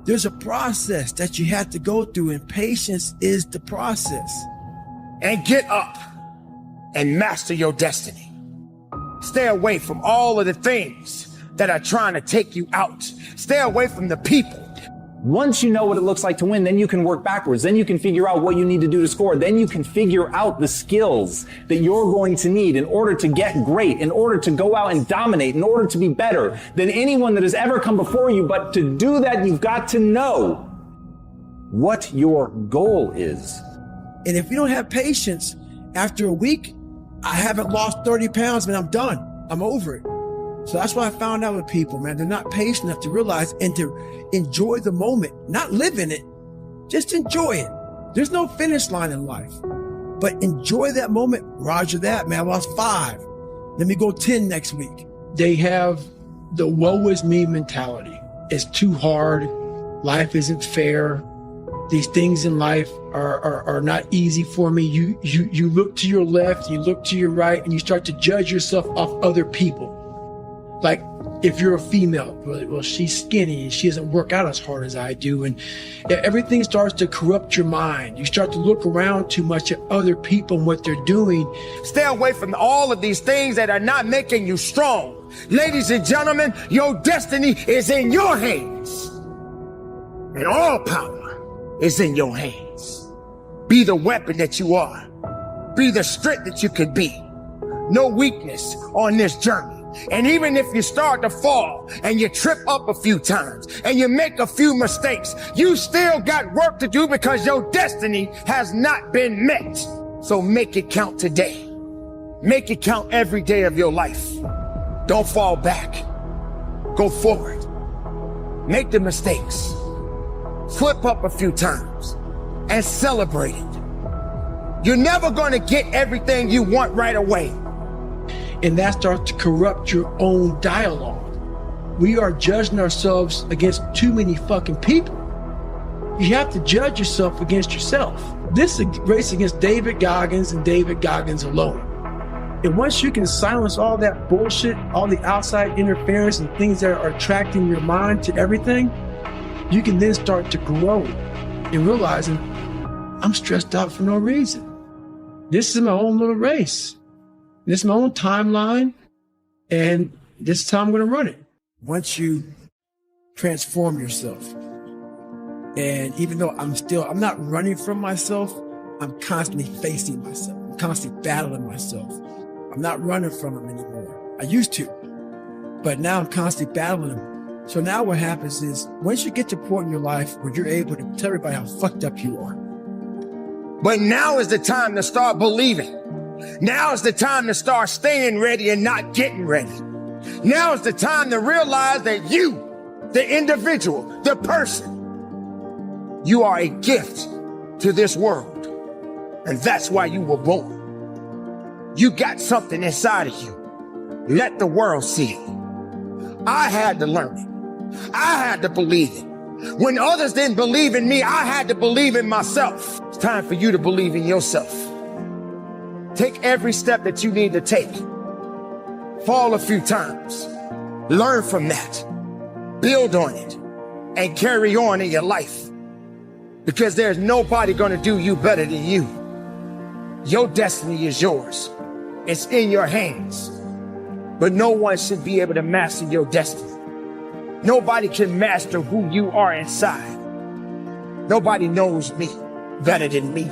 There's a process that you have to go through, and patience is the process. And get up and master your destiny. Stay away from all of the things that are trying to take you out. Stay away from the people. Once you know what it looks like to win, then you can work backwards. Then you can figure out what you need to do to score. Then you can figure out the skills that you're going to need in order to get great, in order to go out and dominate, in order to be better than anyone that has ever come before you. But to do that, you've got to know what your goal is. And if you don't have patience, after a week, I haven't lost 30 pounds, man, I'm done. I'm over it. So that's what I found out with people, man. They're not patient enough to realize and to enjoy the moment, not live in it, just enjoy it. There's no finish line in life, but enjoy that moment. Roger that, man. I lost 5. Let me go 10 next week. They have the woe is me mentality. It's too hard. Life isn't fair. These things in life are not easy for me. You look to your left, you look to your right, and you start to judge yourself off other people. Like if you're a female, well, she's skinny and she doesn't work out as hard as I do. And everything starts to corrupt your mind. You start to look around too much at other people and what they're doing. Stay away from all of these things that are not making you strong. Ladies and gentlemen, your destiny is in your hands. And all power is in your hands. Be the weapon that you are. Be the strength that you could be. No weakness on this journey. And even if you start to fall and you trip up a few times and you make a few mistakes, you still got work to do because your destiny has not been met. So make it count today. Make it count every day of your life. Don't fall back. Go forward. Make the mistakes. Slip up a few times and celebrate it. You're never going to get everything you want right away. And that starts to corrupt your own dialogue. We are judging ourselves against too many fucking people. You have to judge yourself against yourself. This is a race against David Goggins and David Goggins alone. And once you can silence all that bullshit, all the outside interference and things that are attracting your mind to everything, you can then start to grow and realizing I'm stressed out for no reason. This is my own little race. This is my own timeline, and this is how I'm going to run it. Once you transform yourself, and even though I'm not running from myself, I'm constantly facing myself. I'm constantly battling myself. I'm not running from them anymore. I used to, but now I'm constantly battling them. So now what happens is, once you get to a point in your life where you're able to tell everybody how fucked up you are. But now is the time to start believing. Now is the time to start staying ready and not getting ready. Now is the time to realize that you, the individual, the person, you are a gift to this world. And that's why you were born. You got something inside of you. Let the world see it. I had to learn it. I had to believe it. When others didn't believe in me, I had to believe in myself. It's time for you to believe in yourself. Take every step that you need to take. Fall a few times. Learn from that. Build on it. And carry on in your life. Because there's nobody going to do you better than you. Your destiny is yours. It's in your hands. But no one should be able to master your destiny. Nobody can master who you are inside. Nobody knows me better than me.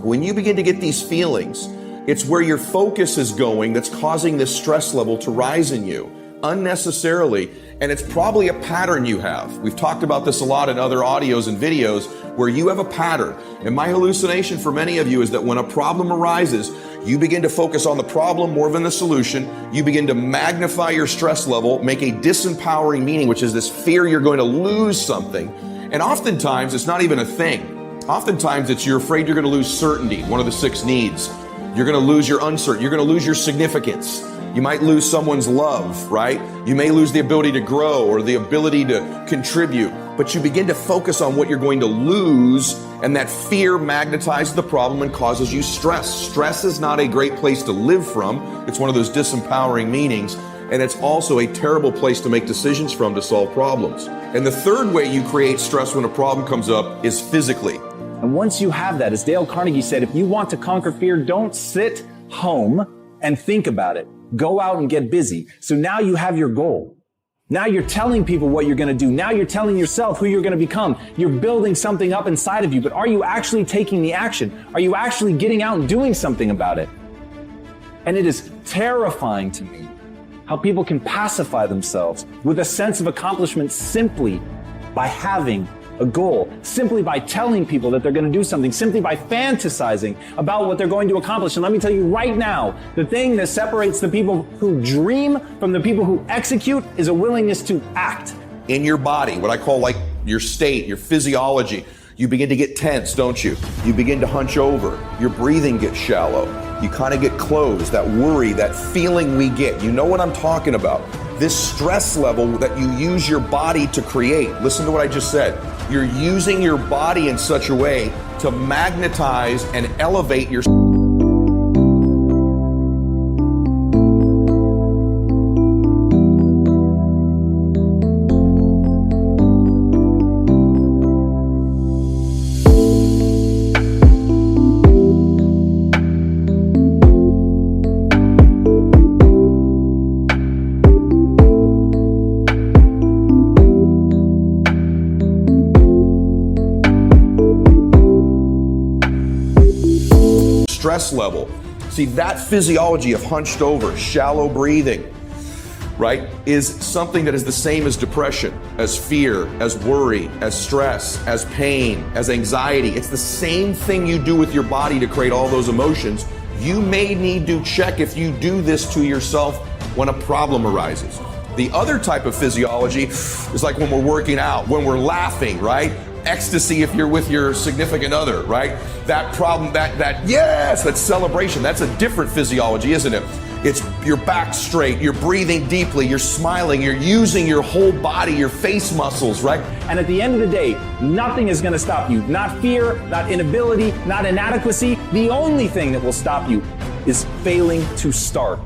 When you begin to get these feelings, it's where your focus is going that's causing this stress level to rise in you unnecessarily. And it's probably a pattern you have. We've talked about this a lot in other audios and videos where you have a pattern. And my hallucination for many of you is that when a problem arises, you begin to focus on the problem more than the solution. You begin to magnify your stress level, make a disempowering meaning, which is this fear you're going to lose something. And oftentimes it's not even a thing. Oftentimes it's you're afraid you're going to lose certainty, one of the 6 needs. You're going to lose your uncertainty. You're going to lose your significance. You might lose someone's love, right? You may lose the ability to grow or the ability to contribute, but you begin to focus on what you're going to lose, and that fear magnetizes the problem and causes you stress. Stress is not a great place to live from. It's one of those disempowering meanings. And it's also a terrible place to make decisions from to solve problems. And the third way you create stress when a problem comes up is physically. And once you have that, as Dale Carnegie said, if you want to conquer fear, don't sit home and think about it. Go out and get busy. So now you have your goal. Now you're telling people what you're going to do. Now you're telling yourself who you're going to become. You're building something up inside of you, but are you actually taking the action? Are you actually getting out and doing something about it? And it is terrifying to me how people can pacify themselves with a sense of accomplishment simply by having a goal, simply by telling people that they're going to do something, simply by fantasizing about what they're going to accomplish. And let me tell you right now, the thing that separates the people who dream from the people who execute is a willingness to act. In your body, what I call like your state, your physiology, you begin to get tense, don't you? You begin to hunch over. Your breathing gets shallow. You kind of get closed, that worry, that feeling we get. You know what I'm talking about. This stress level that you use your body to create. Listen to what I just said. You're using your body in such a way to magnetize and elevate your stress level. See, that physiology of hunched over, shallow breathing, right, is something that is the same as depression, as fear, as worry, as stress, as pain, as anxiety. It's the same thing you do with your body to create all those emotions. You may need to check if you do this to yourself when a problem arises. The other type of physiology is like when we're working out, when we're laughing, right? Ecstasy if you're with your significant other, right? That problem, that celebration, that's a different physiology, isn't it? It's your back straight, you're breathing deeply, you're smiling, you're using your whole body, your face muscles, right? And at the end of the day, nothing is going to stop you. Not fear, not inability, not inadequacy. The only thing that will stop you is failing to start.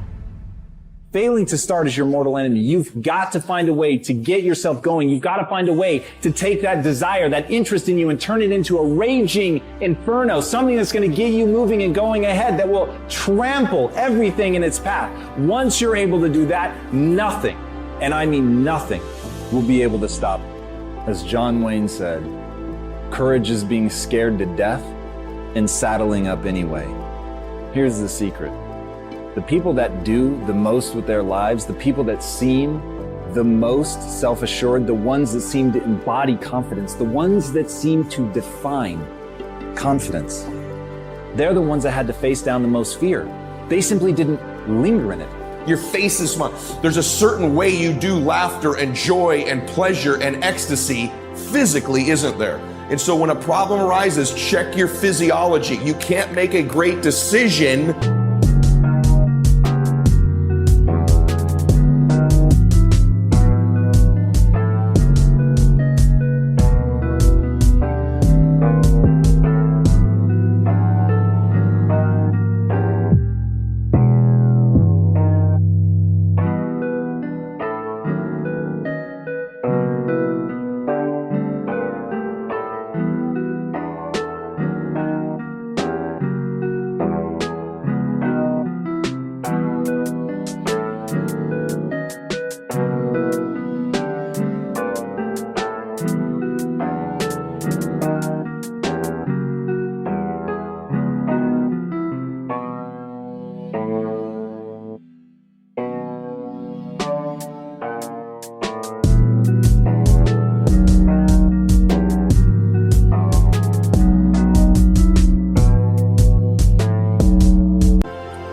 Failing to start is your mortal enemy. You've got to find a way to get yourself going. You've got to find a way to take that desire, that interest in you, and turn it into a raging inferno, something that's going to get you moving and going ahead, that will trample everything in its path. Once you're able to do that, nothing, and I mean nothing, will be able to stop. As John Wayne said, courage is being scared to death and saddling up anyway. Here's the secret. The people that do the most with their lives, the people that seem the most self-assured, the ones that seem to embody confidence, the ones that seem to define confidence, they're the ones that had to face down the most fear. They simply didn't linger in it. Your face is smart. There's a certain way you do laughter and joy and pleasure and ecstasy physically, isn't there? And so when a problem arises, check your physiology. You can't make a great decision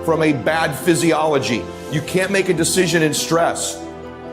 from a bad physiology. You can't make a decision in stress.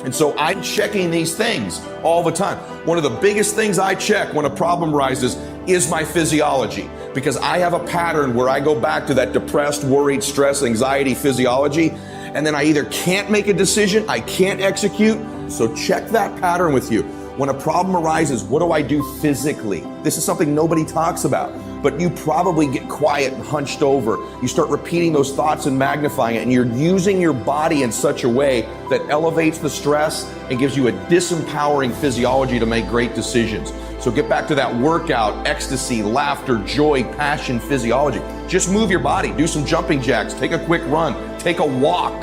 And so I'm checking these things all the time. One of the biggest things I check when a problem rises is my physiology, because I have a pattern where I go back to that depressed, worried, stress, anxiety physiology, and then I either can't make a decision, I can't execute. So check that pattern with you. When a problem arises, what do I do physically? This is something nobody talks about. but you probably get quiet and hunched over. You start repeating those thoughts and magnifying it, and you're using your body in such a way that elevates the stress and gives you a disempowering physiology to make great decisions. So get back to that workout, ecstasy, laughter, joy, passion, physiology. Just move your body, do some jumping jacks, take a quick run, take a walk.